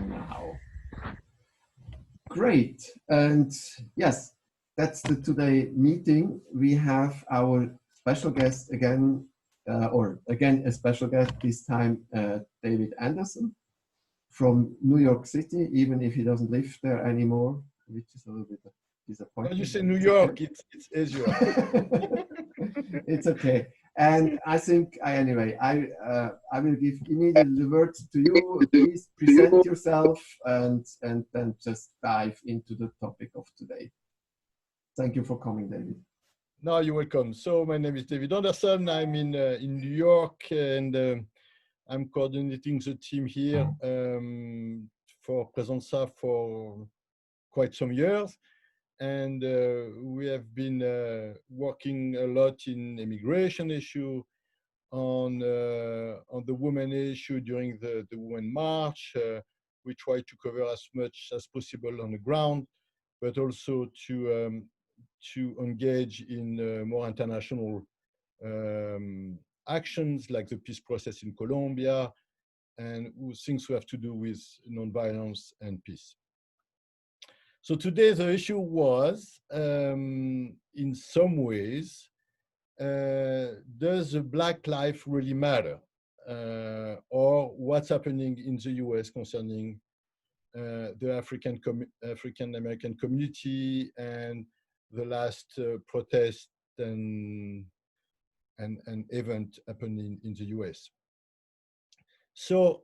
now. Great. And yes, that's the today meeting. We have our special guest again, a special guest, this time David Anderson from New York City, even if he doesn't live there anymore, which is a little bit disappointing. When you say New York, okay. it's Israel. It's okay. And I think, anyway, I will give immediately the word to you. Please present yourself and then just dive into the topic of today. Thank you for coming, David. No, you're welcome. So my name is David Anderson. I'm in New York, and I'm coordinating the team here for Pressenza for quite some years. And we have been working a lot in immigration issue, on the women issue during the Women March. We try to cover as much as possible on the ground, but also to engage in more international actions like the peace process in Colombia and things we have to do with nonviolence and peace. So today the issue was, in some ways, does the Black life really matter? Or what's happening in the US concerning the African-American community and the last protest and event happening in the US. So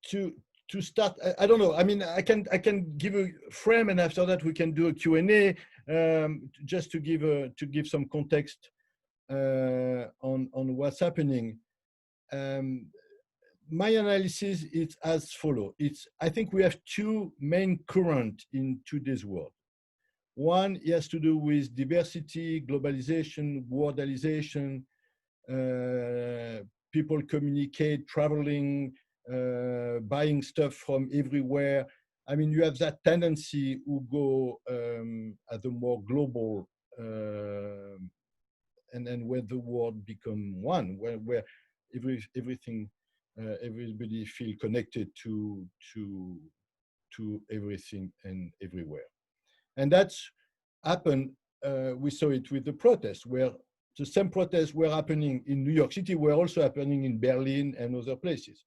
to start, I don't know. I mean, I can give a frame, and after that we can do a Q&A, just to give some context on what's happening. My analysis is as follows. I think we have two main currents in today's world. One has to do with diversity, globalization, worldization. People communicate, traveling, buying stuff from everywhere. I mean, you have that tendency to go at a more global, and then where the world become one, where everything, everybody feel connected to everything and everywhere. And that's happened. We saw it with the protests, where the same protests were happening in New York City, were also happening in Berlin and other places.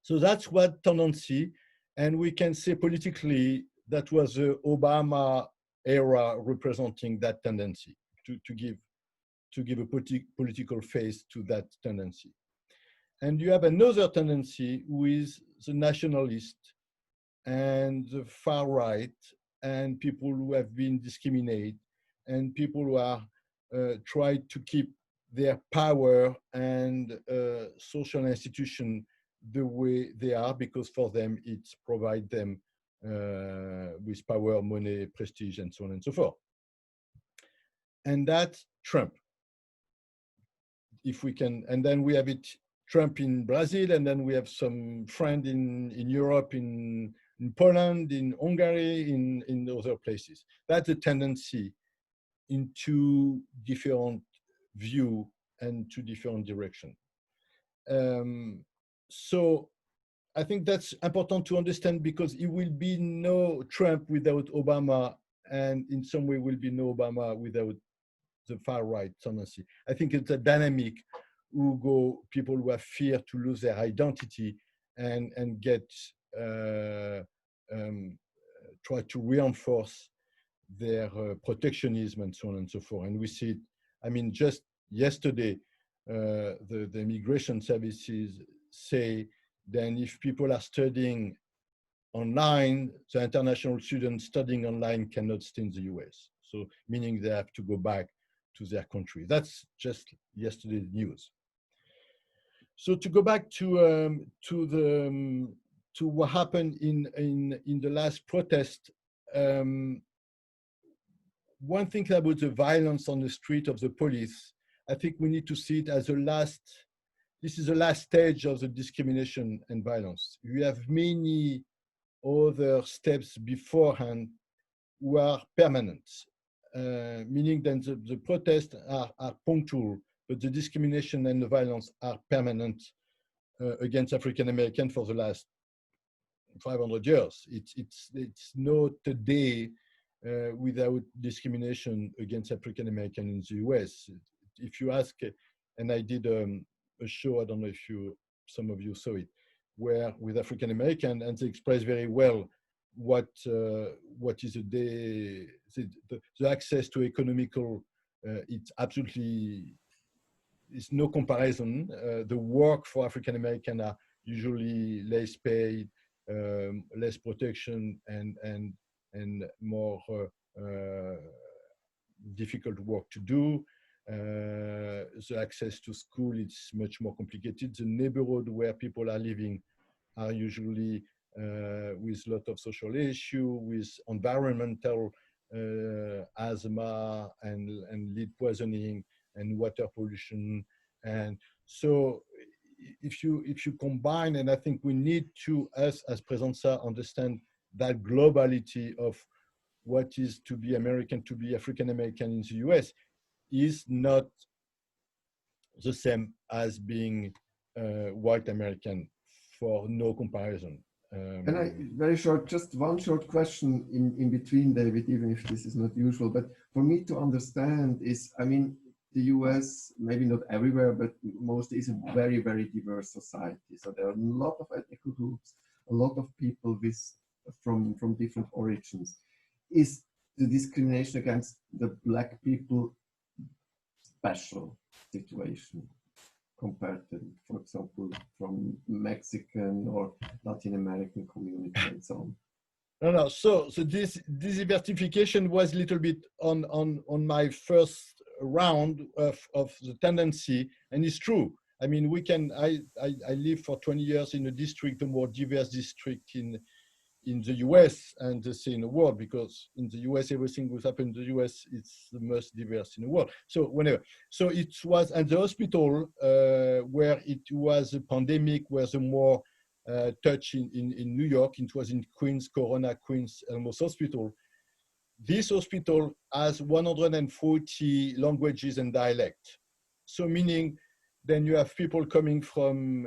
So that's what tendency, and we can say politically that was the Obama era representing that tendency to give a political face to that tendency. And you have another tendency with the nationalist and the far right and people who have been discriminated and people who are tried to keep their power and social institution the way they are, because for them it's provide them with power, money, prestige, and so on and so forth. And that's Trump. If we can, and then we have it Trump in Brazil, and then we have some friend in Europe, in Poland, in Hungary, in other places. That's a tendency in two different view and two different direction. So I think that's important to understand, because it will be no Trump without Obama, and in some way will be no Obama without the far right tendency. I think it's a dynamic who go people who have fear to lose their identity and get try to reinforce their protectionism and so on and so forth. And we see it, I mean, just yesterday, the immigration services say then if people are studying online, the international students studying online cannot stay in the US. So meaning they have to go back to their country. That's just yesterday's news. So to go back to what happened in the last protest, one thing about the violence on the street of the police, I think we need to see it as this is the last stage of the discrimination and violence. You have many other steps beforehand who are permanent, meaning that the protests are punctual, but the discrimination and the violence are permanent against African Americans for the last 500 years. It's not a day without discrimination against African American in the US. If you ask, and I did a show, I don't know if some of you saw it, where with African American, and they express very well what is a day, the access to economical, it's absolutely, it's no comparison. The work for African American are usually less paid, less protection, and more difficult work to do. The access to school is much more complicated. The neighborhood where people are living are usually with a lot of social issue, with environmental asthma and lead poisoning and water pollution. And so if you combine, and I think we need to, us as Pressenza, understand that globality of what is to be American, to be African American in the US is not the same as being white American, for no comparison. And very short, just one short question in between, David, even if this is not usual, but for me to understand is, I mean, the US, maybe not everywhere, but mostly is a very, very diverse society. So there are a lot of ethnic groups, a lot of people from different origins. Is the discrimination against the Black people special situation compared to, for example, from Mexican or Latin American community and so on? No. So this diversification was a little bit on my first round of the tendency, and it's true. I mean, I lived for 20 years in a district, a more diverse district in the US and the same in the world, because in the US, everything was happening in the US, it's the most diverse in the world. So it was at the hospital where it was a pandemic, was a more touch in New York. It was in Queens, Corona, Queens Elmhurst Hospital. This hospital has 140 languages and dialects. So meaning then you have people coming from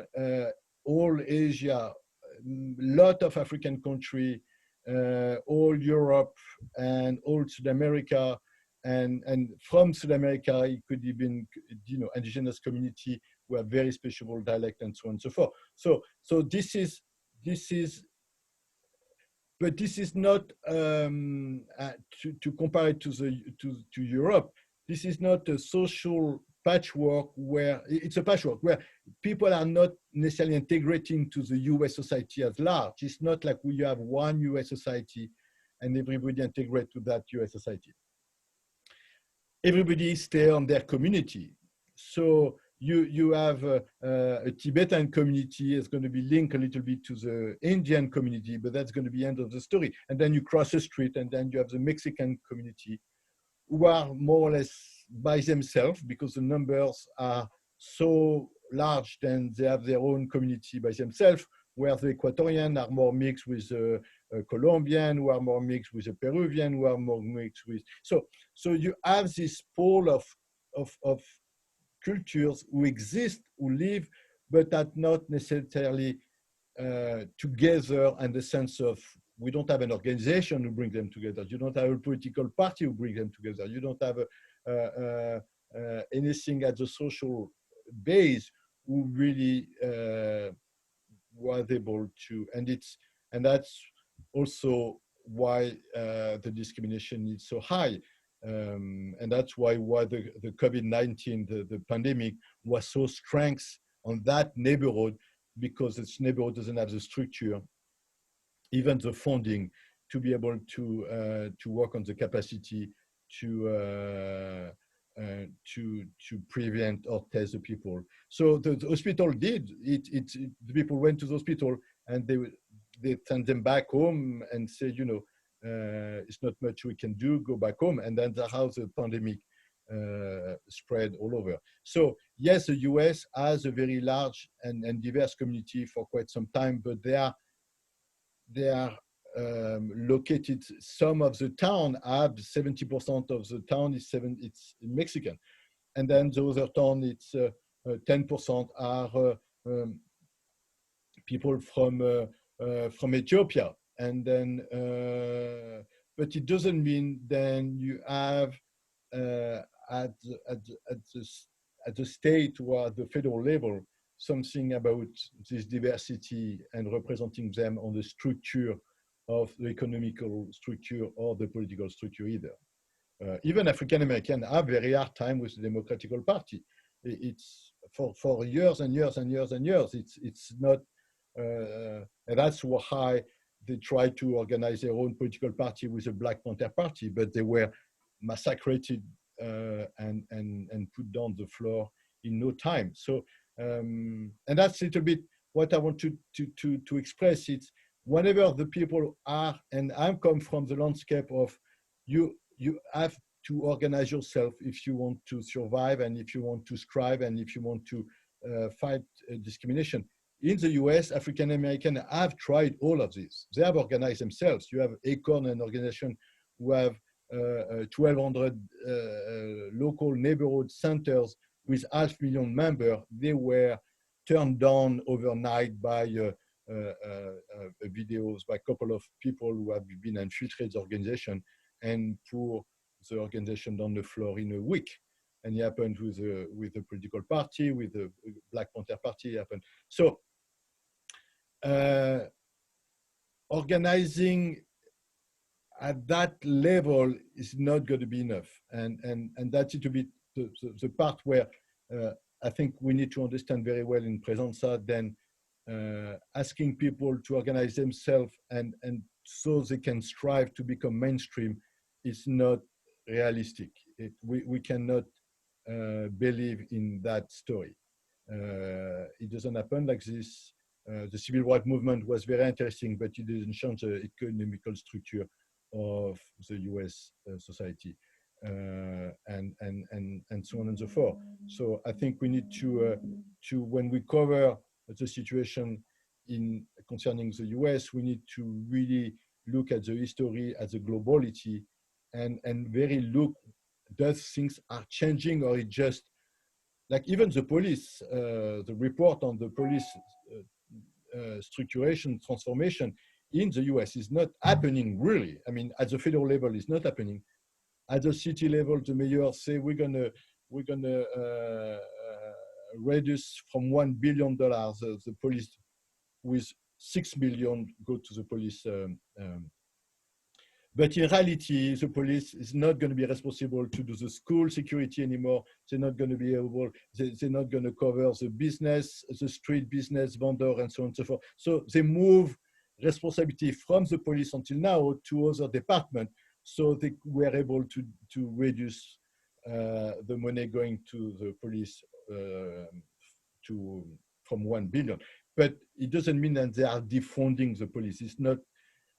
all Asia, lot of African country, all Europe and all South America, and from South America it could even, indigenous community who have very special dialect and so on and so forth. So this is, but this is not to compare it to Europe. This is not a social patchwork where it's a patchwork where people are not necessarily integrating to the US society at large. It's not like we have one US society and everybody integrate to that US society. Everybody stay on their community. So you have a Tibetan community is going to be linked a little bit to the Indian community, but that's going to be the end of the story. And then you cross the street and then you have the Mexican community who are more or less by themselves because the numbers are so large, then they have their own community by themselves, where the Ecuadorian are more mixed with Colombian, who are more mixed with the Peruvian, who are more mixed with, so you have this pool of cultures who exist, who live, but are not necessarily together in the sense of, we don't have an organization who brings them together. You don't have a political party who brings them together. You don't have anything at the social base who really was able to, and that's also why the discrimination is so high. And that's why the COVID-19, the pandemic, was so strong on that neighborhood, because its neighborhood doesn't have the structure, even the funding, to be able to work on the capacity to prevent or test the people. So the hospital did it. The people went to the hospital and they sent them back home and said, it's not much we can do, go back home. And then that's how the pandemic spread all over. So yes, the US has a very large and diverse community for quite some time, but they are located, some of the town have 70% of the town it's Mexican. And then the other town, it's 10% are people from from Ethiopia, and then, but it doesn't mean then you have at the state or at the federal level something about this diversity and representing them on the structure of the economical structure or the political structure either. Even African Americans have a very hard time with the Democratic Party. It's for years and years and years and years. It's not, and that's why they tried to organize their own political party with the Black Panther Party, but they were massacred and put down the floor in no time. So, and that's a little bit what I want to express. It's whenever the people are, and I come from the landscape of you have to organize yourself if you want to survive and if you want to strive and if you want to fight discrimination. In the US, African Americans have tried all of this. They have organized themselves. You have ACORN, an organization who have 1,200 local neighborhood centers with 500,000 members. They were turned down overnight by videos by a couple of people who have been infiltrated the organization and put the organization on the floor in a week. And it happened with the political party, with the Black Panther Party. It happened. So organizing at that level is not going to be enough. And that's it to be the part where I think we need to understand very well in Pressenza, then asking people to organize themselves and so they can strive to become mainstream is not realistic. We cannot believe in that story. It doesn't happen like this. The civil rights movement was very interesting, but it didn't change the economical structure of the US society, and so on and so forth. So I think we need to when we cover the situation concerning the US, we need to really look at the history as a globality and very look, does things are changing or it just, like even the police, the report on the police structuration transformation in the US is not happening really. I mean, at the federal level, it's not happening. At the city level, the mayor say we're gonna reduce from $1 billion the police, with 6 billion go to the police. But in reality, the police is not going to be responsible to do the school security anymore. They're not going to be able, they're not going to cover the business, the street business vendor, and so on and so forth. So they move responsibility from the police until now to other departments. So they were able to reduce the money going to the police from 1 billion. But it doesn't mean that they are defunding the police. It's not.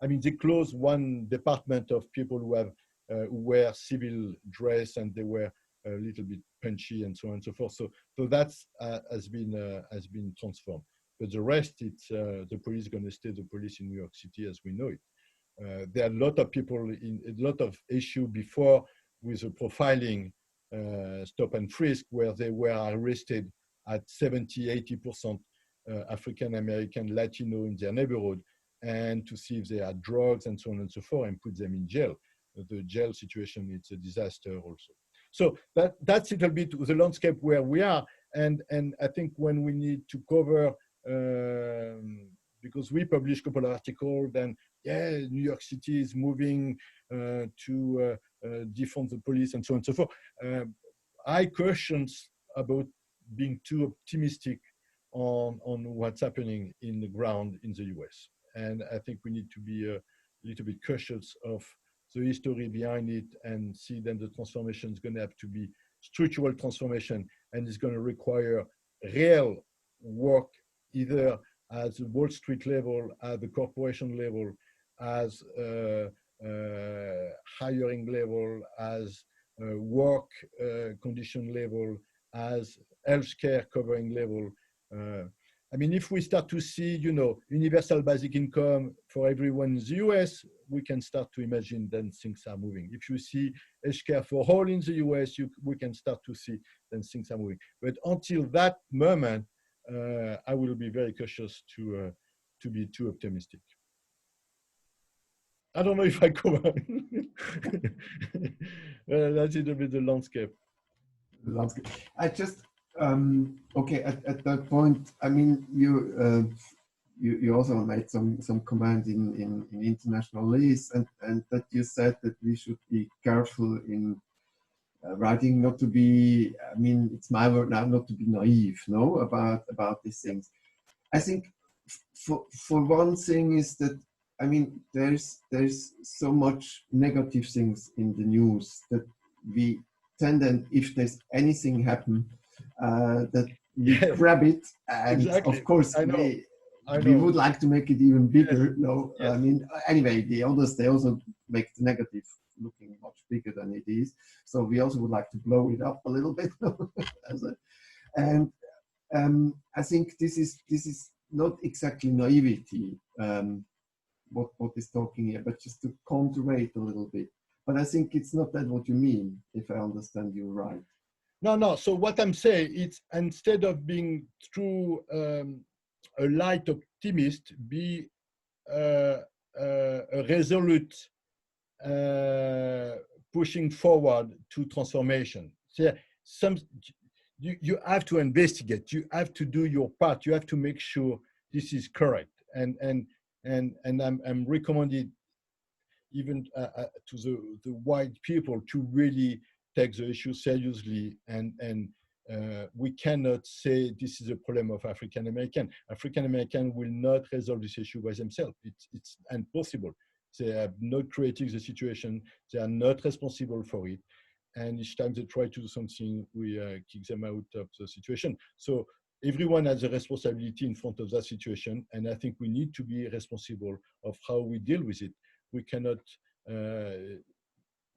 I mean, they closed one department of people who have who wear civil dress and they were a little bit punchy and so on and so forth. So that's has been transformed. But the rest, it's the police is going to stay the police in New York City as we know it. There are a lot of people in a lot of issue before with the profiling stop and frisk, where they were arrested at 70–80% African American, Latino in their neighborhood, and to see if they had drugs and so on and so forth, and put them in jail. The jail situation, it's a disaster also. So that's a little bit the landscape where we are. And I think when we need to cover, because we publish a couple of articles, then yeah, New York City is moving to defund the police and so on and so forth. I caution about being too optimistic on what's happening in the ground in the US. And I think we need to be a little bit cautious of the history behind it and see that the transformation is going to have to be structural transformation, and it's going to require real work either at the Wall Street level, at the corporation level, as hiring level, as work condition level, as healthcare covering level. I mean, if we start to see, universal basic income for everyone in the US, we can start to imagine then things are moving. If you see healthcare for all in the US, we can start to see then things are moving. But until that moment, I will be very cautious to to be too optimistic. I don't know if I cover. That's a bit the landscape. I just okay. At that point, I mean, you also made some comment in international lease, and that you said that we should be careful in writing, not to be. I mean, it's my word now, not to be naive, no, about these things. I think for one thing is that, I mean, there's so much negative things in the news that we tend, and if there's anything happen, that we grab it, and exactly. of course we would like to make it even bigger. Yes. No, yes. I mean, anyway, the others, they also make the negative looking much bigger than it is. So we also would like to blow it up a little bit. And I think this is not exactly naivety, what is talking here, but just to counterweight a little bit. But I think it's not that what you mean, if I understand you right. No. So what I'm saying, it's instead of being true a light optimist, be a resolute pushing forward to transformation. So you have to investigate. You have to do your part. You have to make sure this is correct. And I'm recommending even to the white people to really take the issue seriously, and we cannot say this is a problem of African American. African American will not resolve this issue by themselves. It's impossible. They are not creating the situation. They are not responsible for it. And each time they try to do something, we kick them out of the situation. So everyone has a responsibility in front of that situation. And I think we need to be responsible of how we deal with it. We cannot,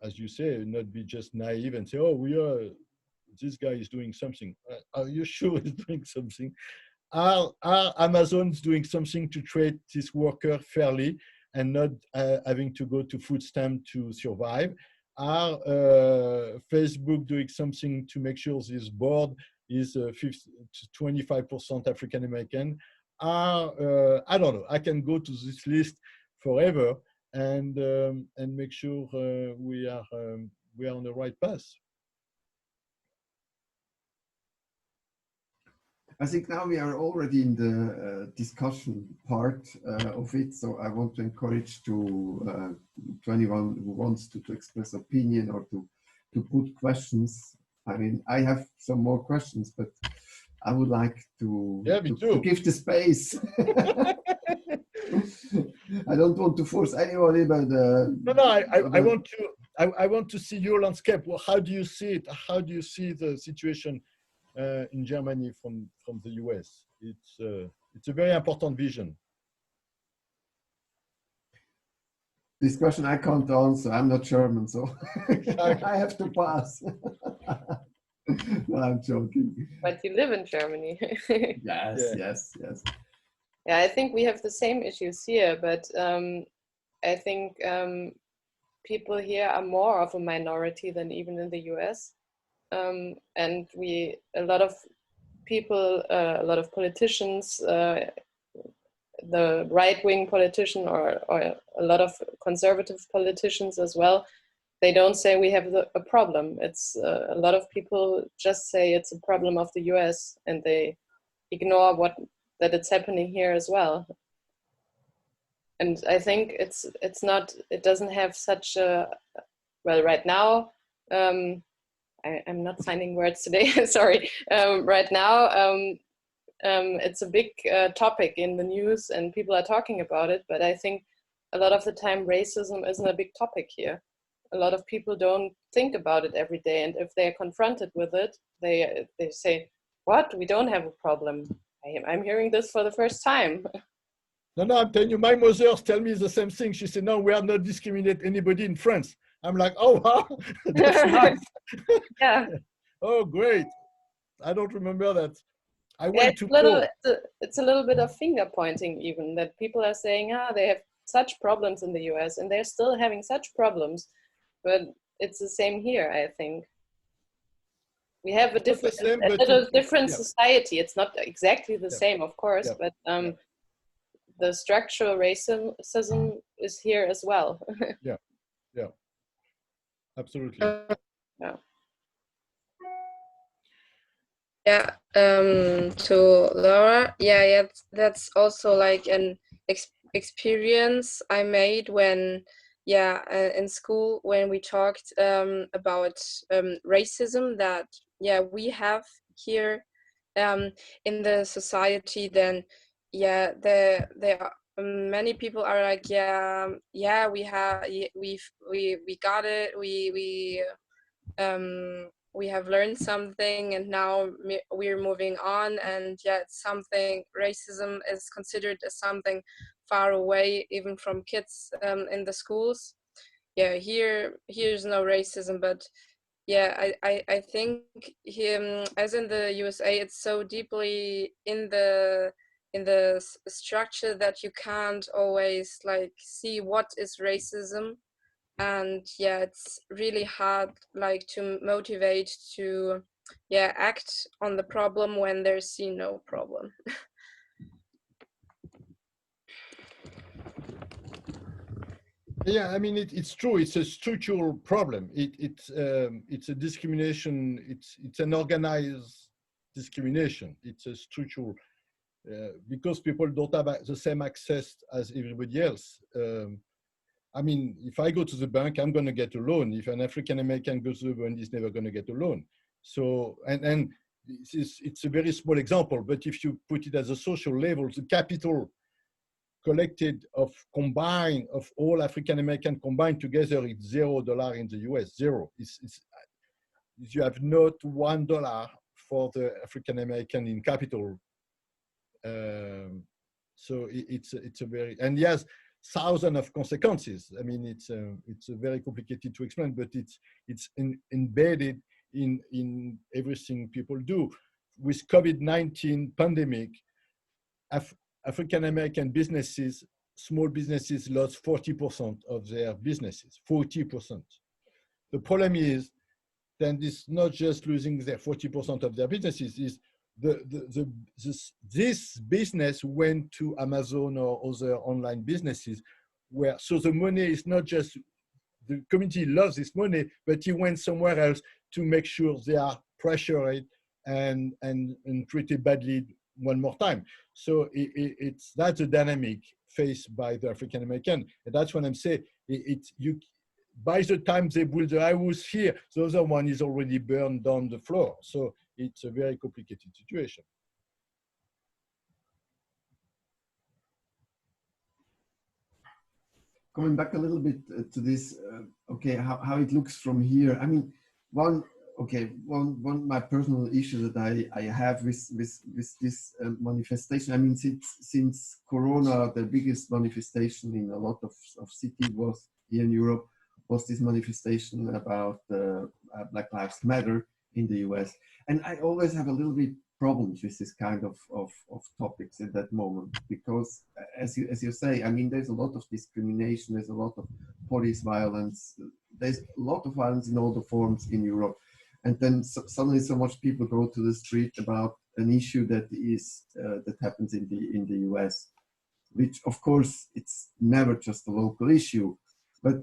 as you say, not be just naive and say, oh, this guy is doing something. Are you sure he's doing something? Are Amazon doing something to treat this worker fairly and not having to go to food stamp to survive? Are Facebook doing something to make sure this board is 25% African American? I don't know. I can go to this list forever and make sure we are on the right path. I think now we are already in the discussion part of it, so I want to encourage to anyone who wants to express opinion or to put questions. I mean, I have some more questions, but I would like to give the space. I don't want to force anyone, but I want to see your landscape. Well, how do you see it? How do you see the situation in Germany from the US? It's a very important vision. This question I can't answer. I'm not German, so I have to pass. No, I'm joking. But you live in Germany. Yes. Yeah, I think we have the same issues here, but I think people here are more of a minority than even in the US. And a lot of people, a lot of politicians, the right-wing politician or a lot of conservative politicians as well, they don't say we have a problem. It's a lot of people just say it's a problem of the US, and they ignore that it's happening here as well. And I think it doesn't have such a, well, right now, I'm not finding words today, sorry. Right now, it's a big topic in the news and people are talking about it, but I think a lot of the time racism isn't a big topic here. A lot of people don't think about it every day, and if they're confronted with it, they say, what? We don't have a problem. I'm hearing this for the first time. No, I'm telling you, my mother tell me the same thing. She said, no, we are not discriminate anybody in France. I'm like, oh, wow, that's nice. Yeah. Oh, great. I don't remember that. I went to it's a little bit of finger pointing even, that people are saying, they have such problems in the US and they're still having such problems, but it's the same here, I think. We have a little different society. It's not exactly the same, of course, but the structural racism is here as well. Yeah, yeah, absolutely. Yeah. Yeah, to Laura, yeah, that's also like an experience I made when, in school, when we talked about racism that, we have here in the society. Then, there are many people are like, we have, we got it, we have learned something, and now we're moving on, and yet something, racism is considered as something far away even from kids in the schools. Here's no racism, but I think him, as in the USA, it's so deeply in the structure that you can't always like see what is racism. And it's really hard like to motivate to act on the problem when there's no problem. Yeah, I mean, it's true. It's a structural problem. It's a discrimination. It's an organized discrimination. It's a structural because people don't have the same access as everybody else. I mean, if I go to the bank, I'm going to get a loan. If an African American goes to the bank, he's never going to get a loan. So, and it's a very small example, but if you put it at a social level, the capital collected of all African American combined together, it's $0 in the US, zero. You have not $1 for the African American in capital. So it's a very, and yes, thousands of consequences. I mean, it's very complicated to explain, but it's embedded in everything people do. With COVID-19 pandemic, African American businesses, small businesses, lost 40% of their businesses. 40%. The problem is, then it's not just losing their 40% of their businesses. Is this business went to Amazon or other online businesses, where so the money is not just the community loves this money, but it went somewhere else to make sure they are pressured and treated badly one more time. So that's a dynamic faced by the African American, and that's what I'm saying. By the time they build the house here, the other one is already burned down the floor. So it's a very complicated situation. Going back a little bit to this, okay, how it looks from here. I mean, one my personal issue that I have with this manifestation. I mean, since Corona, the biggest manifestation in a lot of cities was here in Europe, was this manifestation about Black Lives Matter in the US. And I always have a little bit problems with this kind of topics at that moment, because as you say, I mean, there's a lot of discrimination, there's a lot of police violence, there's a lot of violence in all the forms in Europe. And then suddenly so much people go to the street about an issue that is that happens in the US, which of course it's never just a local issue, but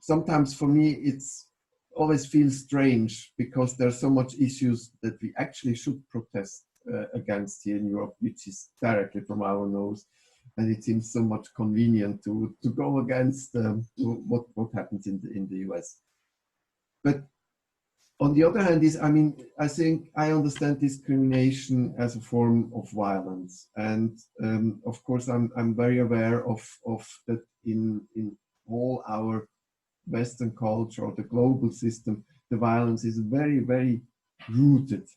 sometimes for me it's always feels strange because there's so much issues that we actually should protest against here in Europe, which is directly from our nose, and it seems so much convenient to go against what happens in the US. But on the other hand, I mean, I think I understand discrimination as a form of violence, and of course I'm very aware of that in all our Western culture or the global system, the violence is very, very rooted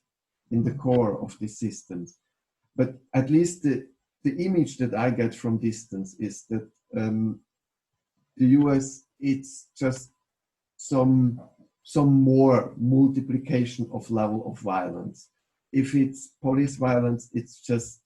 in the core of these systems. But at least the image that I get from distance is that the US, it's just some more multiplication of level of violence. If it's police violence, it's just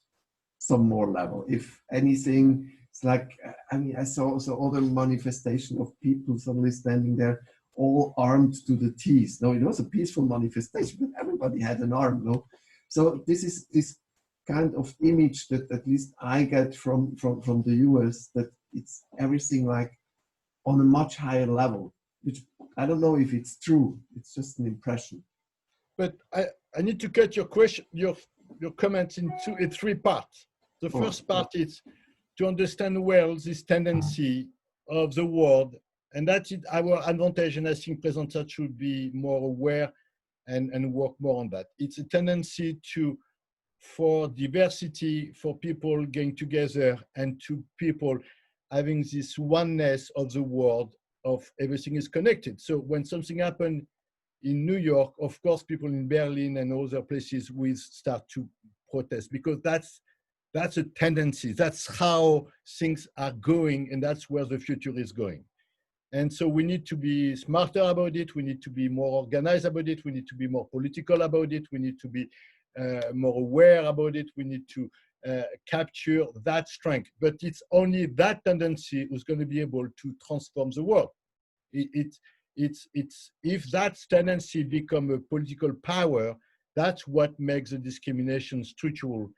some more level. If anything, it's like, I mean, I saw also other manifestation of people suddenly standing there all armed to the teeth. No, it was a peaceful manifestation, but everybody had an arm, no? So this kind of image that at least I get from the US, that it's everything like on a much higher level, which I don't know if it's true. It's just an impression. But I need to cut your question, your comments in three parts. The first part is to understand well this tendency of the world, and that's it, our advantage, and I think Pressenza should be more aware and work more on that. It's a tendency for diversity, for people getting together, and to people having this oneness of the world, of everything is connected. So when something happened in New York, of course, people in Berlin and other places will start to protest, because that's a tendency. That's how things are going, and that's where the future is going. And so we need to be smarter about it. We need to be more organized about it. We need to be more political about it. We need to be more aware about it. We need to capture that strength. But it's only that tendency who's going to be able to transform the world. It's if that tendency become a political power, that's what makes the discrimination structural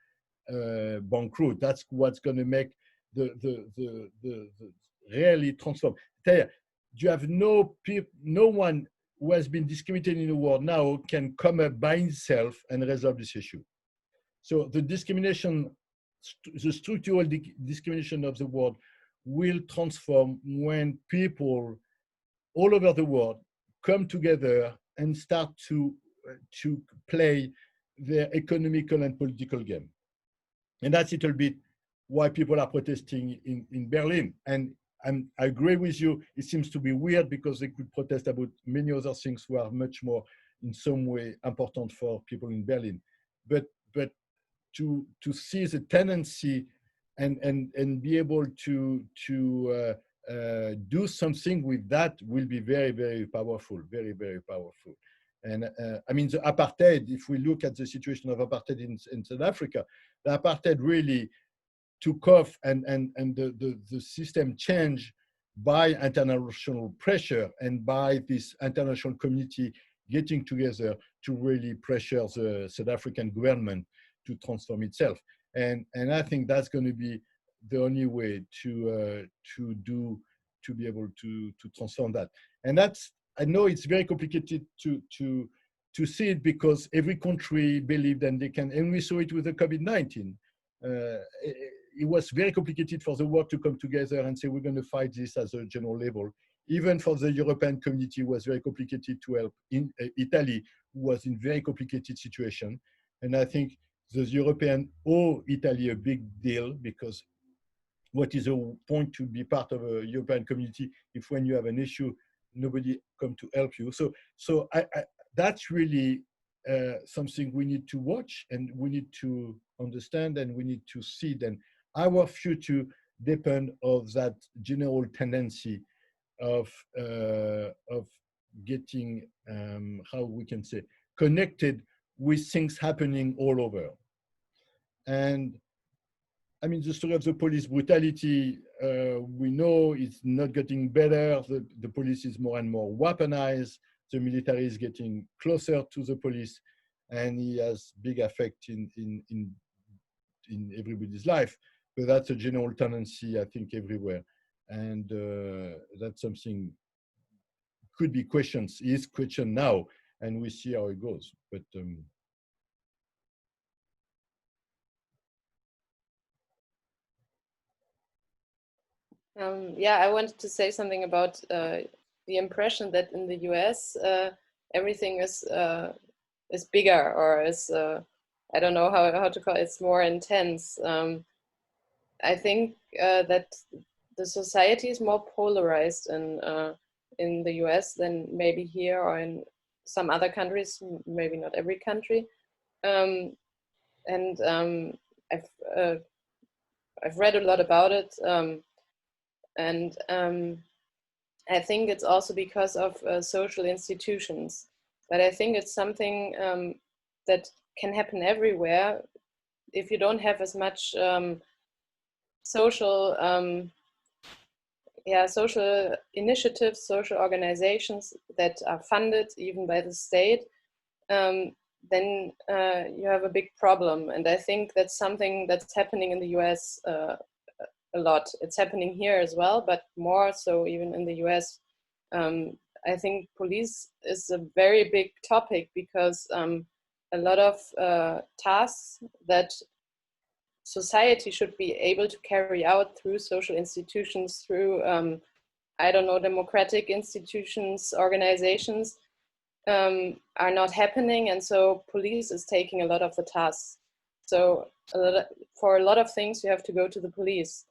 bankrupt. That's what's going to make the really transform. You have no one who has been discriminated in the world now can come up by himself and resolve this issue. So the discrimination, the structural discrimination of the world will transform when people all over the world come together and start to play their economical and political game. And that's a little bit why people are protesting in Berlin. And I agree with you, it seems to be weird because they could protest about many other things who are much more, in some way, important for people in Berlin. But to see the tendency and be able to do something with that will be very, very powerful, very, very powerful. And I mean, the apartheid, if we look at the situation of apartheid in South Africa, the apartheid really took off and the system changed by international pressure and by this international community getting together to really pressure the South African government to transform itself. And I think that's going to be the only way to be able to transform that. And that's, I know it's very complicated to see it because every country believed and they can, and we saw it with the COVID-19. It was very complicated for the world to come together and say, we're going to fight this as a general level. Even for the European community, it was very complicated to help in Italy, who was in very complicated situation. And I think the European owe Italy a big deal, because what is a point to be part of a European community if when you have an issue, nobody come to help you. So that's really something we need to watch and we need to understand and we need to see. Then our future depend on that general tendency of getting, how we can say, connected with things happening all over. And I mean, the story of the police brutality, we know it's not getting better. The police is more and more weaponized. The military is getting closer to the police, and he has big effect in everybody's life. But that's a general tendency, I think, everywhere. And that's something could be questions, is questioned now, and we see how it goes. But yeah, I wanted to say something about the impression that in the US everything is bigger, or is I don't know how to call it. It's more intense. I think that the society is more polarized in the US than maybe here or in some other countries. Maybe not every country. And I've read a lot about it. And I think it's also because of social institutions. But I think it's something that can happen everywhere if you don't have as much social initiatives, social organizations that are funded even by the state. then you have a big problem. And I think that's something that's happening in the US a lot. It's happening here as well, but more so even in the US. I think police is a very big topic because a lot of tasks that society should be able to carry out through social institutions, through, I don't know, democratic institutions, organizations, are not happening. And so police is taking a lot of the tasks. So for a lot of things, you have to go to the police.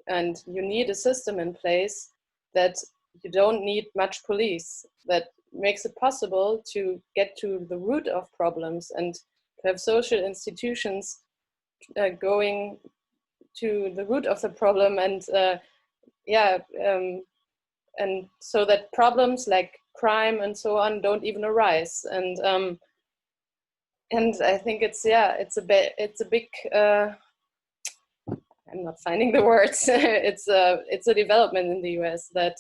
And you need a system in place that you don't need much police, that makes it possible to get to the root of problems and to have social institutions going to the root of the problem, and and so that problems like crime and so on don't even arise. And I think it's a big I'm not finding the words. It's a development in the US that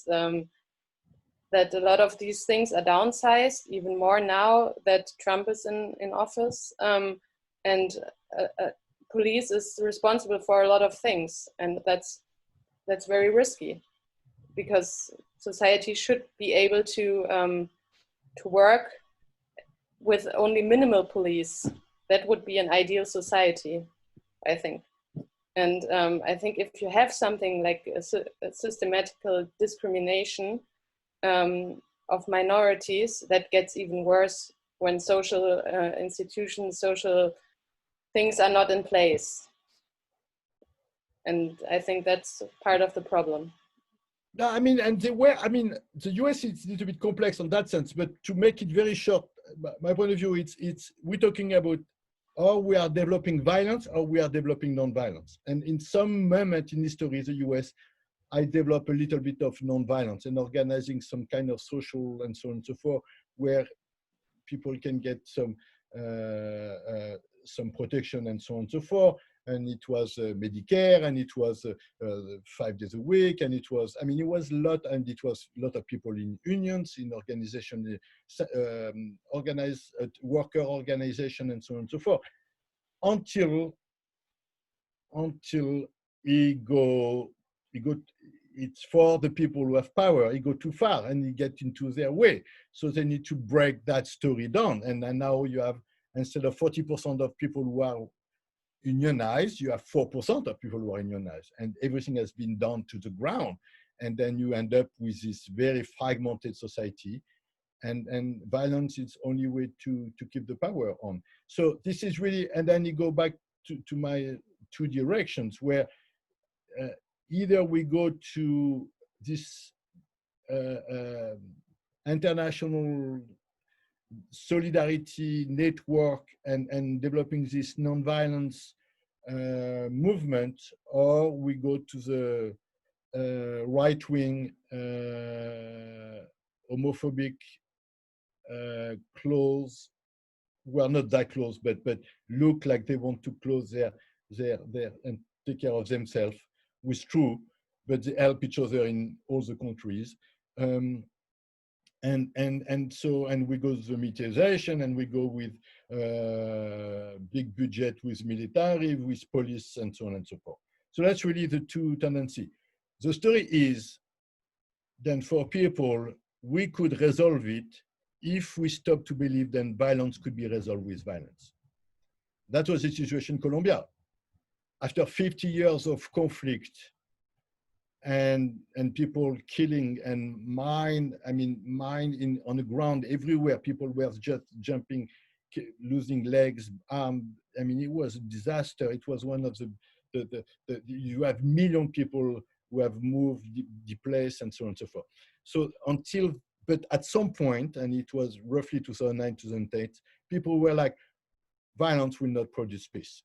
that a lot of these things are downsized even more now that Trump is in office, and police is responsible for a lot of things, and that's very risky, because society should be able to work with only minimal police. That would be an ideal society, I think. And I think if you have something like a systematical discrimination of minorities, that gets even worse when social institutions, social things are not in place. And I think that's part of the problem. No, I mean, and the US is a little bit complex on that sense, but to make it very short, my point of view, we're talking about or we are developing violence or we are developing non-violence. And in some moment in history, the US, I developed a little bit of non-violence and organizing some kind of social and so on and so forth, where people can get some protection and so on and so forth. And it was Medicare, and it was 5 days a week, and it was, it was a lot, and it was a lot of people in unions, in organization, organized worker organization, and so on and so forth, until it's for the people who have power, it go too far, and it get into their way. So they need to break that story down. And now you have, instead of 40% of people who are unionized, you have 4% of people who are unionized, and everything has been done to the ground. And then you end up with this very fragmented society, and violence is only way to keep the power on. So this is really, and then you go back to my two directions, where either we go to this international solidarity network and developing this non-violence movement, or we go to the right-wing homophobic close, well, not that close, but look like they want to close their and take care of themselves, which is true, but they help each other in all the countries. And we go to the militarization, and we go with big budget with military, with police, and so on and so forth. So that's really the two tendencies. The story is then, for people, we could resolve it if we stop to believe that violence could be resolved with violence. That was the situation in Colombia. After 50 years of conflict, and people killing, and mine on the ground everywhere, people were just jumping, losing legs, arms. It was a disaster. It was one of the you have million people who have moved, displaced, and so on and so forth. So but at some point, and it was roughly 2009, 2008, people were like, violence will not produce peace.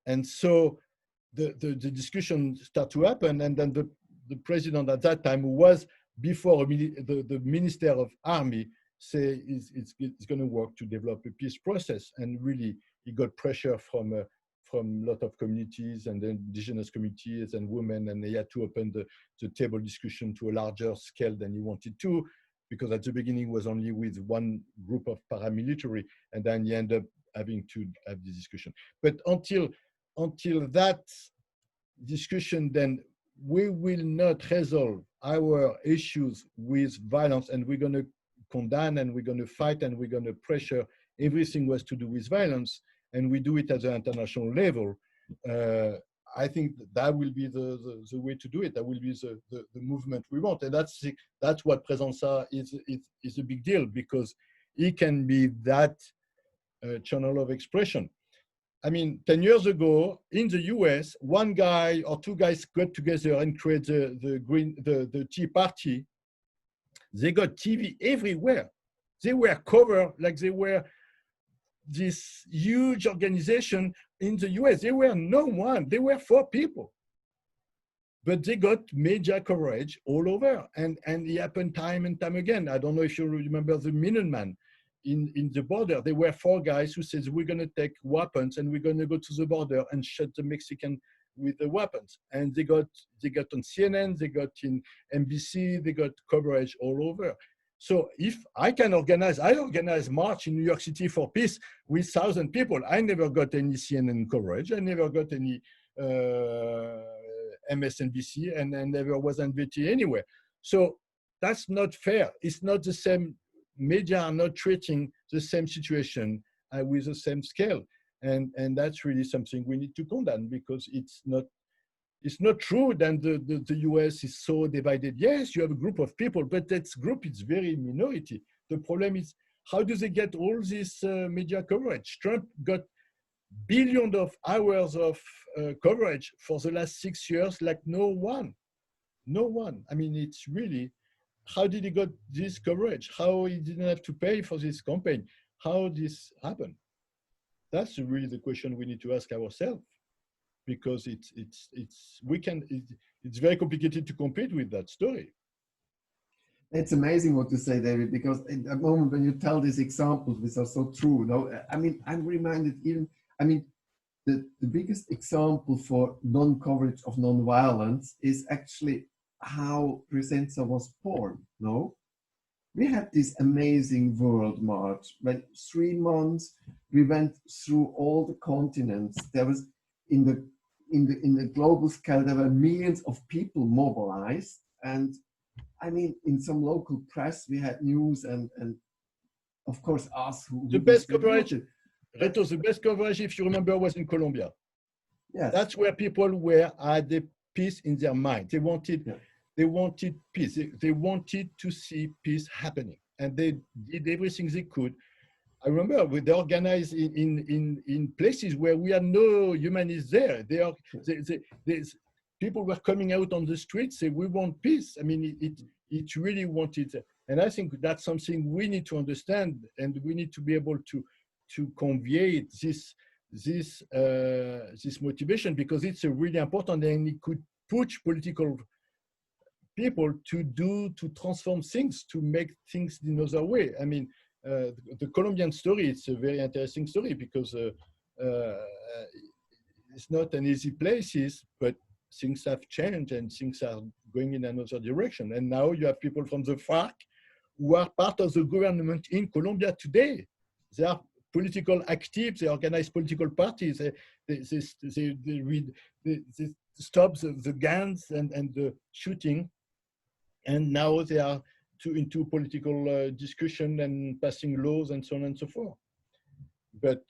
And so the discussion started to happen, and then the president at that time, who was before the minister of army, say it's going to work to develop a peace process. And really, he got pressure from a lot of communities and indigenous communities and women, and they had to open the table discussion to a larger scale than he wanted to, because at the beginning was only with one group of paramilitary, and then you end up having to have this discussion. But until that discussion, then we will not resolve our issues with violence, and we're going to condemn, and we're going to fight, and we're going to pressure everything was to do with violence, and we do it at the international level. I think that will be the way to do it. That will be the movement we want, and that's what Pressenza is a big deal, because it can be that channel of expression. I mean, 10 years ago in the US, one guy or two guys got together and created the Tea Party. They got TV everywhere. They were covered like they were this huge organization in the US. They were no one. They were 4 people. But they got media coverage all over. And it happened time and time again. I don't know if you remember the Minuteman in the border. There were 4 guys who said, we're going to take weapons and we're going to go to the border and shoot the Mexican with the weapons. And they got on CNN, they got in NBC, they got coverage all over. So if I can organize, I organized march in New York City for peace with 1,000 people. I never got any CNN coverage. I never got any MSNBC, and I never was invited anywhere. So that's not fair. It's not the same. Media are not treating the same situation with the same scale. And that's really something we need to condemn, because it's not true that the US is so divided. Yes, you have a group of people, but that group is very minority. The problem is, how do they get all this media coverage? Trump got billions of hours of coverage for the last 6 years, like no one. I mean, it's really, how did he got this coverage? How he didn't have to pay for this campaign? How this happened? That's really the question we need to ask ourselves, because it's very complicated to compete with that story. It's amazing what you say, David, because at the moment when you tell these examples, which are so true, no, I mean, I'm reminded even, I mean, the biggest example for non-coverage of non-violence is actually how Pressenza was born, no? We had this amazing world march. When 3 months, we went through all the continents. There was, in the global scale, there were millions of people mobilized. And I mean, in some local press, we had news and of course, us who the best coverage. Reto, the best coverage, if you remember, was in Colombia. Yes. That's where people had the peace in their mind. They wanted peace. They wanted to see peace happening, and they did everything they could. I remember they organized in places where we had no humanists there. People were coming out on the streets saying, we want peace. I mean, it really wanted, and I think that's something we need to understand, and we need to be able to convey this motivation, because it's a really important, and it could push political people to transform things, to make things in another way. I mean, the Colombian story, it's a very interesting story, because it's not an easy place, but things have changed and things are going in another direction. And now you have people from the FARC who are part of the government in Colombia today. They are political actives, they organize political parties, they stop the guns and the shooting. And now they are into political discussion and passing laws and so on and so forth. But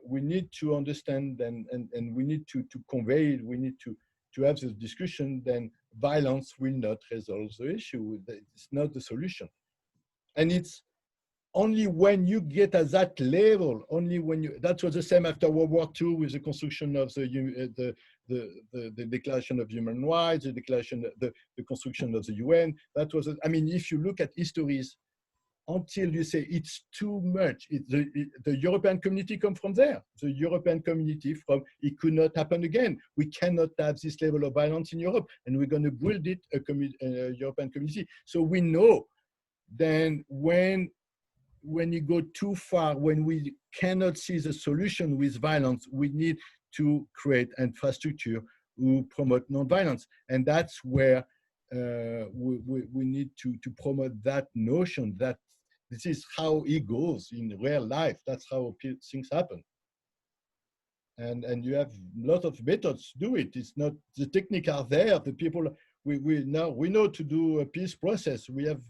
we need to understand and we need to convey it, we need to have this discussion. Then violence will not resolve the issue. It's not the solution. And it's only when you get at that level, that was the same after World War II with the construction of the Declaration of Human Rights, the construction of the UN. That was, I mean, if you look at histories, until you say it's too much, the European community come from there. The European community it could not happen again. We cannot have this level of violence in Europe, and we're going to build it a European community. So we know then when you go too far, when we cannot see the solution with violence, we need to create infrastructure who promote non-violence. And that's where we need to promote that notion that this is how it goes in real life. That's how things happen. And you have a lot of methods to do it. It's not, the techniques are there. The people, we know to do a peace process. We have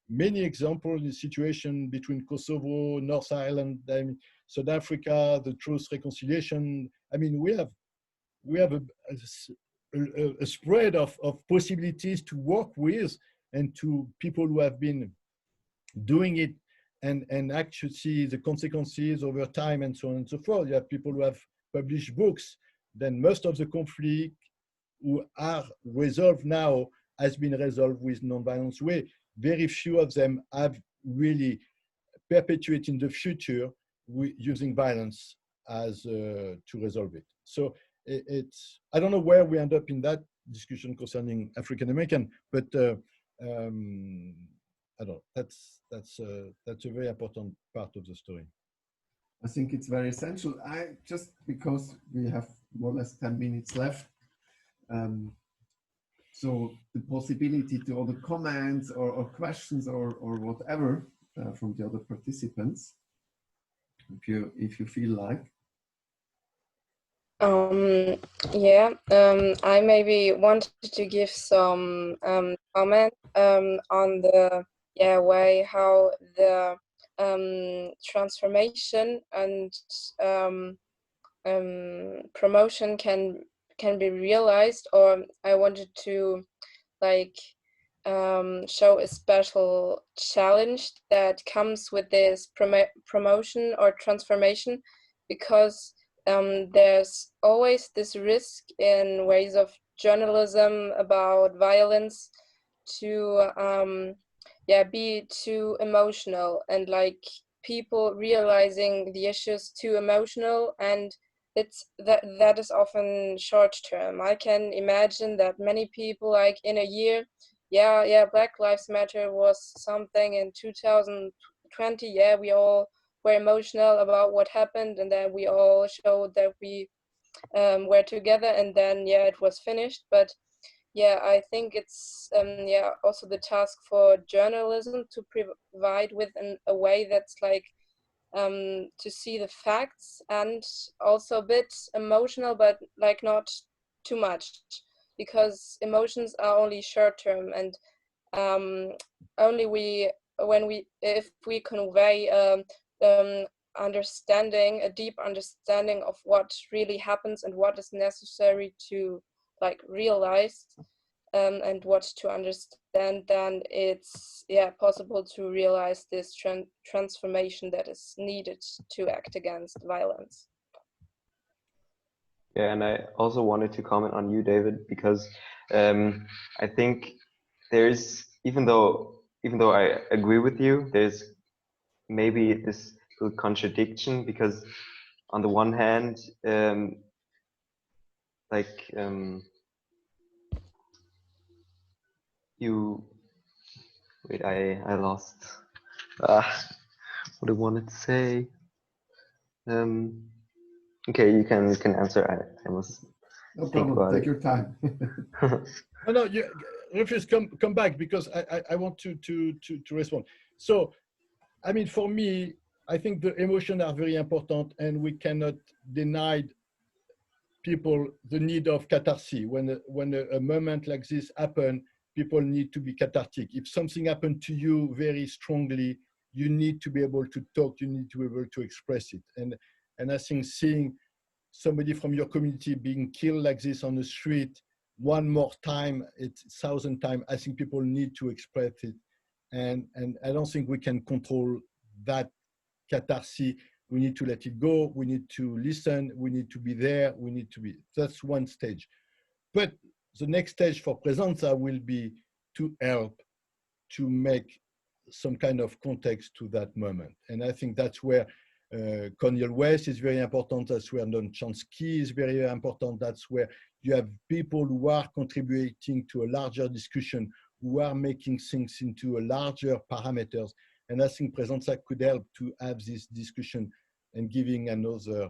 many examples in the situation between Kosovo, North Ireland, South Africa, the truth reconciliation. I mean, we have a spread of possibilities to work with, and to people who have been doing it and actually see the consequences over time and so on and so forth. You have people who have published books. Then most of the conflict who are resolved now has been resolved with non-violence way. Very few of them have really perpetuated in the future using violence as to resolve it. So it's, I don't know where we end up in that discussion concerning African American, but I don't know. That's a very important part of the story. I think it's very essential. Just because we have more or less 10 minutes left, so the possibility to other comments or questions or whatever from the other participants, if you feel like. I maybe wanted to give some comment on the way how the transformation and promotion can be realized, or I wanted to show a special challenge that comes with this promotion or transformation, because there's always this risk in ways of journalism about violence to be too emotional, and people realizing the issues too emotional, and that is often short term. I can imagine that many people in a year, Black Lives Matter was something in 2020, we all were emotional about what happened, and then we all showed that we were together, and then it was finished. But I think it's also the task for journalism to provide with a way that's to see the facts, and also a bit emotional, but not too much, because emotions are only short term, and only if we convey understanding, a deep understanding of what really happens and what is necessary to realize and what to understand, then it's possible to realize this transformation that is needed to act against violence. Yeah, and I also wanted to comment on you, David, because I think there's, even though I agree with you, there's maybe this little contradiction, because on the one hand, you wait, I lost what I wanted to say. Okay, you can answer. I must. No problem. Take your time. No, Rufus, come back, because I want to respond. So, I mean, for me, I think the emotions are very important, and we cannot deny people the need of catharsis. When a moment like this happens, people need to be cathartic. If something happened to you very strongly, you need to be able to talk. You need to be able to express it. And I think seeing somebody from your community being killed like this on the street one more time, it's 1,000 times, I think people need to express it. And I don't think we can control that catharsis. We need to let it go. We need to listen. We need to be there. We need to be, that's one stage. But the next stage for Pressenza will be to help to make some kind of context to that moment. And I think that's where Cornel West is very important. That's where Don Chansky is very important. That's where you have people who are contributing to a larger discussion, who are making things into a larger parameters. And I think Pressenza could help to have this discussion and giving another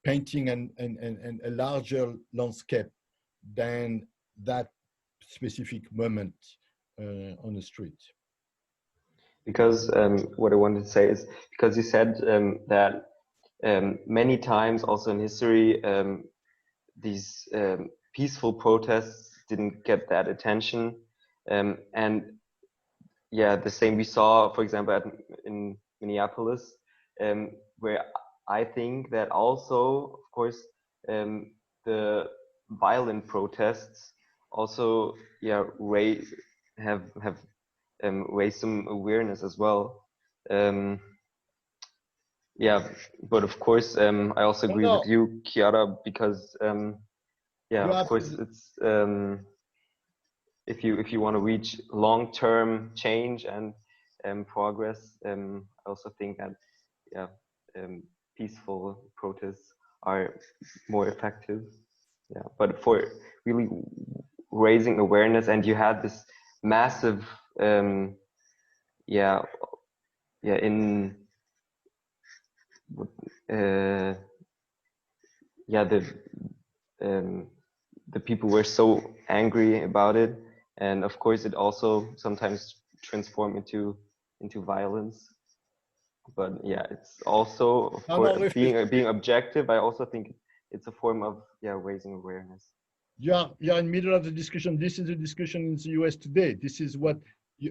painting and a larger landscape than that specific moment on the street. Because what I wanted to say is, because you said that many times also in history, these peaceful protests didn't get that attention. And yeah, the same we saw, for example, in Minneapolis, where I think that also, of course, the violent protests also, yeah, have raised some awareness as well. Yeah, but of course, I also agree with you, Chiara, because yeah, of course, it's if you want to reach long-term change and progress, I also think that yeah, peaceful protests are more effective. Yeah, but for really raising awareness, and you had this massive yeah in yeah the people were so angry about it, and of course it also sometimes transformed into violence. But yeah, it's also, of course, being objective. I also think it's a form of raising awareness. You're in the middle of the discussion. This is a discussion in the US today. This is what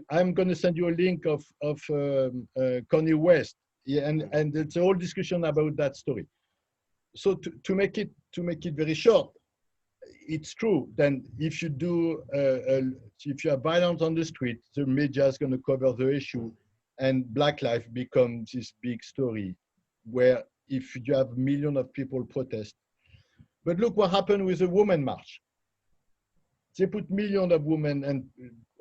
I'm going to send you a link of Kanye West, yeah, and it's a whole discussion about that story. So to make it very short, it's true. Then if you do if you have violence on the street, the media is going to cover the issue, and Black life becomes this big story, where if you have millions of people protest. But look what happened with the Women March. They put millions of women and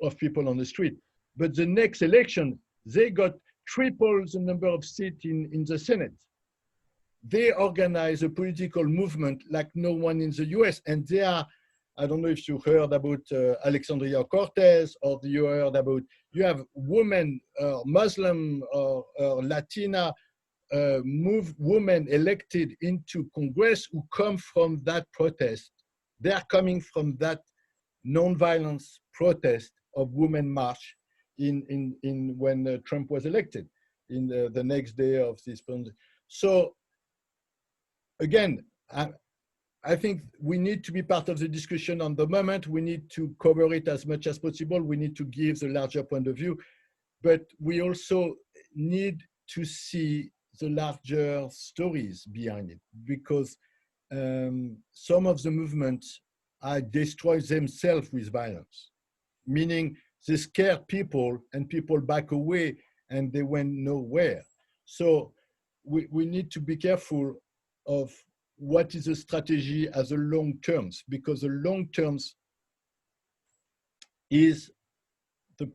of people on the street. But the next election, they got triple the number of seats in the Senate. They organize a political movement like no one in the US. And they are, I don't know if you heard about Alexandria Cortez, or you heard about, you have women, Muslim or Latina, women elected into Congress who come from that protest. They are coming from that non-violence protest of Women March in when Trump was elected, in the next day of this. So again, I think we need to be part of the discussion on the moment. We need to cover it as much as possible. We need to give the larger point of view, but we also need to see the larger stories behind it, because some of the movements destroy themselves with violence, meaning they scare people and people back away and they went nowhere. So we need to be careful of what is the strategy as a long terms, because the long terms is a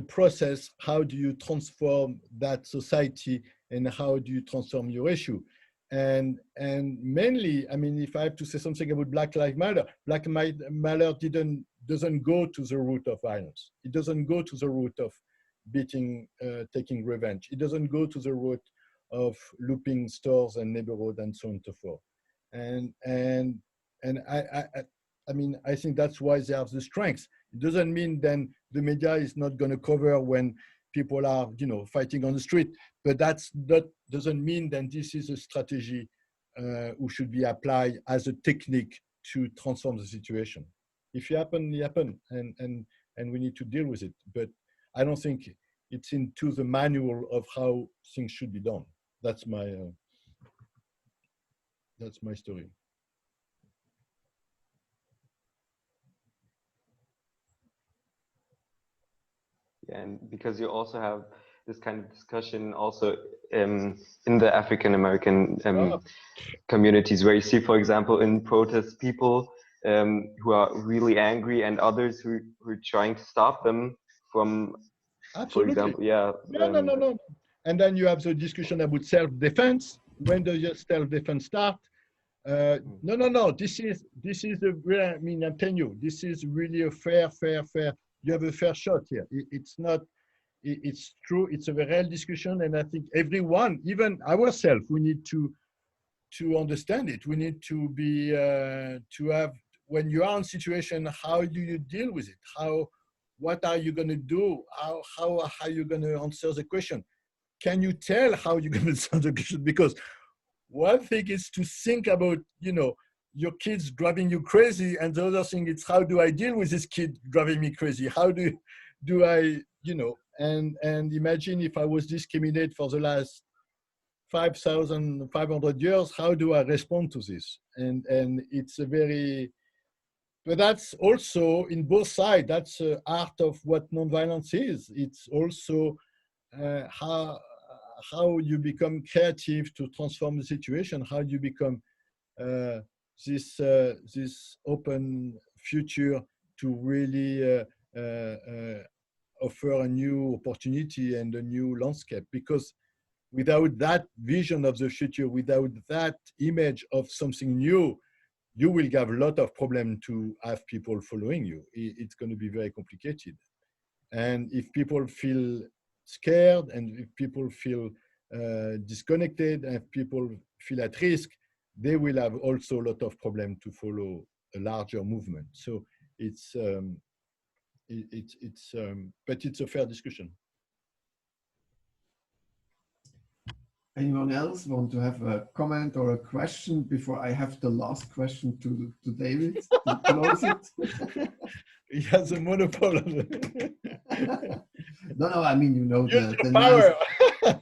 process. How do you transform that society, and how do you transform your issue? And mainly, I mean, if I have to say something about Black Lives Matter, Black Lives Matter doesn't go to the root of violence. It doesn't go to the root of taking revenge. It doesn't go to the root of looping stores and neighborhood and so on and so forth. And I mean, I think that's why they have the strength. It doesn't mean then the media is not going to cover when people are, fighting on the street, but that doesn't mean that this is a strategy who should be applied as a technique to transform the situation. If it happens, it happens, and we need to deal with it. But I don't think it's into the manual of how things should be done. That's my story. And because you also have this kind of discussion also in the African American communities, where you see, for example, in protests, people who are really angry, and others who are trying to stop them from, Absolutely. for example, No. And then you have the discussion about self-defense. When does your self-defense start? No. This is a real, I mean, I'm telling you, this is really a fair. You have a fair shot here. It's not. It's true. It's a real discussion, and I think everyone, even ourselves, we need to understand it. We need to be to have. when you are in a situation, how do you deal with it? What are you going to do? How are you going to answer the question? Can you tell how you're going to answer the question? Because one thing is to think about, your kids driving you crazy, and the other thing is, how do I deal with this kid driving me crazy? How do I, and imagine if I was discriminated for the last 5,500 years, how do I respond to this? And it's a very, but that's also in both sides, that's art of what nonviolence is. It's also how you become creative to transform the situation, how you become this open future to really offer a new opportunity and a new landscape. Because without that vision of the future, without that image of something new, you will have a lot of problem to have people following you. It's going to be very complicated. And if people feel scared, and if people feel disconnected, and if people feel at risk, they will have also a lot of problem to follow a larger movement. So but it's a fair discussion. Anyone else want to have a comment or a question before I have the last question to David to close it? He has a monopoly. No, I mean, the power. Nice,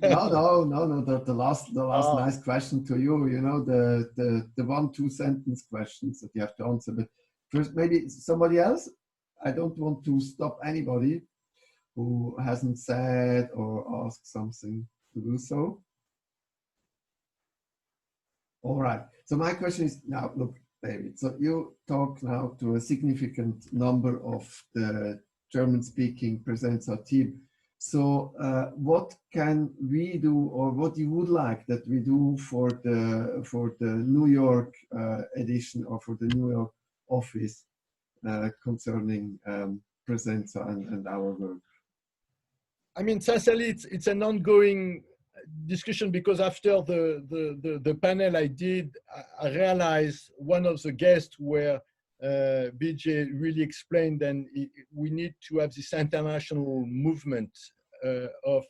the last nice question to you, the 1-2 sentence questions that you have to answer. But first, maybe somebody else. I don't want to stop anybody who hasn't said or asked something to do so. All right. So my question is now, look, David, so you talk now to a significant number of the German-speaking Pressenza team. So what can we do, or what you would like that we do for the New York edition, or for the New York office concerning Pressenza and our work? I mean, essentially, it's an ongoing discussion, because after the panel I did, I realized one of the guests where BJ really explained, and we need to have this international movement of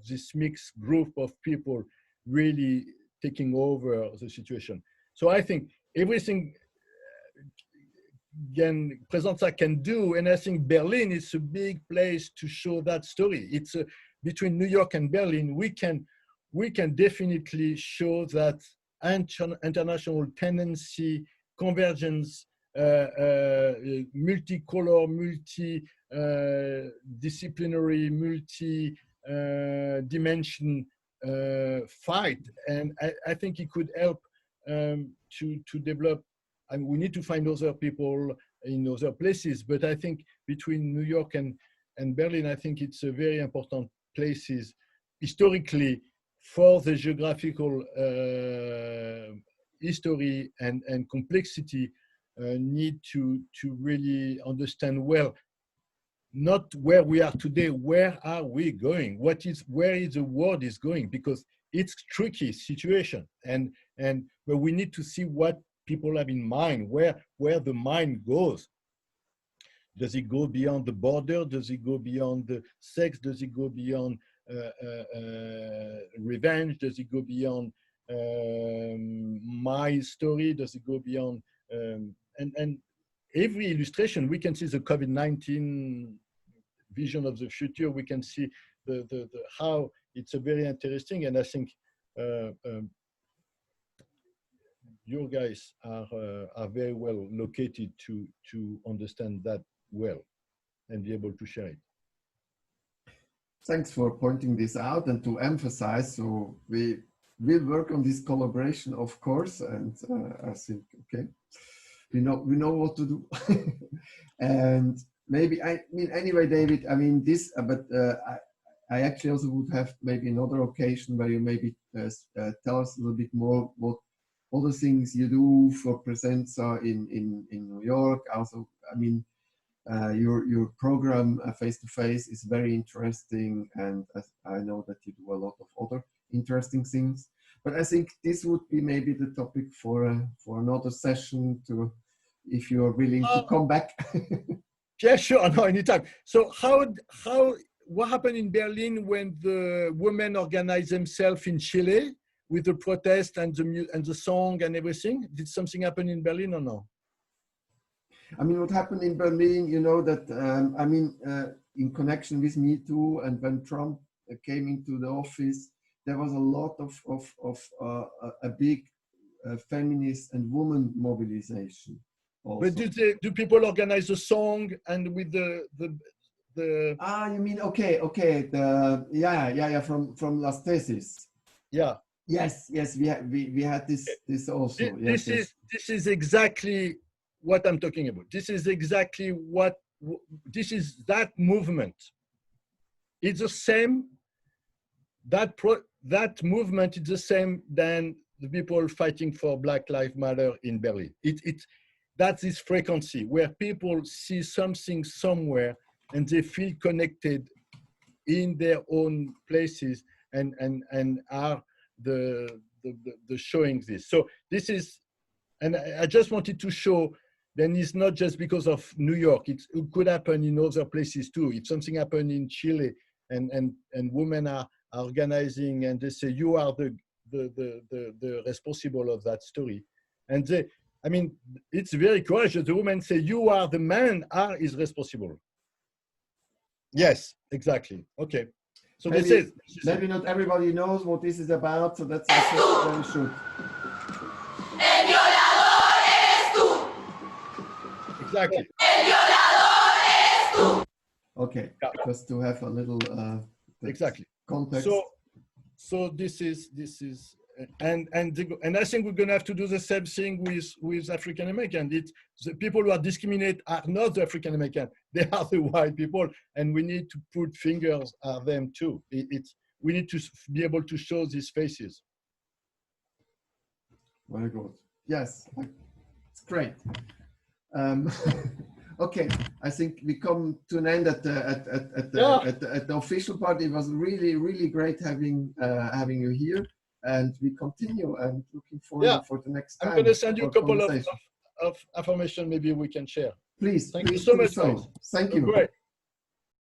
this mixed group of people really taking over the situation. So I think everything Pressenza can do, and I think Berlin is a big place to show that story. It's between New York and Berlin, we can definitely show that international tendency, convergence, multicolor, multi-disciplinary, multi-dimension fight. And I think it could help to develop. And we need to find other people in other places, but I think between New York and Berlin, I think it's a very important places historically for the geographical history and complexity. Need to really understand well, not where we are today, where are we going? Where is the world is going? Because it's tricky situation, but we need to see what people have in mind, where the mind goes. Does it go beyond the border? Does it go beyond the sex? Does it go beyond revenge? Does it go beyond my story? Does it go beyond and every illustration we can see the COVID-19 vision of the future. We can see the how it's a very interesting, and I think your guys are very well located to understand that well and be able to share it. Thanks for pointing this out and to emphasize. So we will work on this collaboration, of course, and I think we know what to do. And maybe anyway, David. I mean this, but I actually also would have maybe another occasion where you maybe tell us a little bit more what other things you do for Pressenza in New York. Also, I mean, your program Face to Face is very interesting, and I know that you do a lot of other interesting things. But I think this would be maybe the topic for another session to if you're willing to come back. Yeah, sure, no, anytime. So what happened in Berlin when the women organized themselves in Chile with the protest and the song and everything? Did something happen in Berlin or no? I mean, what happened in Berlin, you know, that, in connection with Me Too, and when Trump came into the office, there was a lot of a big feminist and woman mobilization also. But do people organize a song and with the you mean, okay, yeah, from Las Tesis. Yeah. Yes, we had this also. This is exactly what I'm talking about. This is exactly what this is. That movement. It's the same. That movement is the same than the people fighting for Black Lives Matter in Berlin. That's this frequency where people see something somewhere and they feel connected in their own places and are the showing this. So this is, and I just wanted to show then it's not just because of New York. It could happen in other places too. If something happened in Chile and women are organizing and they say, you are the responsible of that story. And they, I mean, it's very courageous. The women say, you are the man is responsible. Yes, exactly. Okay. So maybe not everybody knows what this is about, so that's also very short. El violador eres tú. Exactly. El violador eres tú. Okay, just to have a little exactly context. So this is and I think we're going to have to do the same thing with African American. The people who are discriminated are not the African American; they are the white people, and we need to put fingers at them too. We need to be able to show these faces. Very good. Yes, it's great. Okay, I think we come to an end at the official part. It was really great having you here. And we continue and looking forward for the next time. I'm going to send you a couple of information maybe we can share. Please, Thank you so much. Thank you. Great.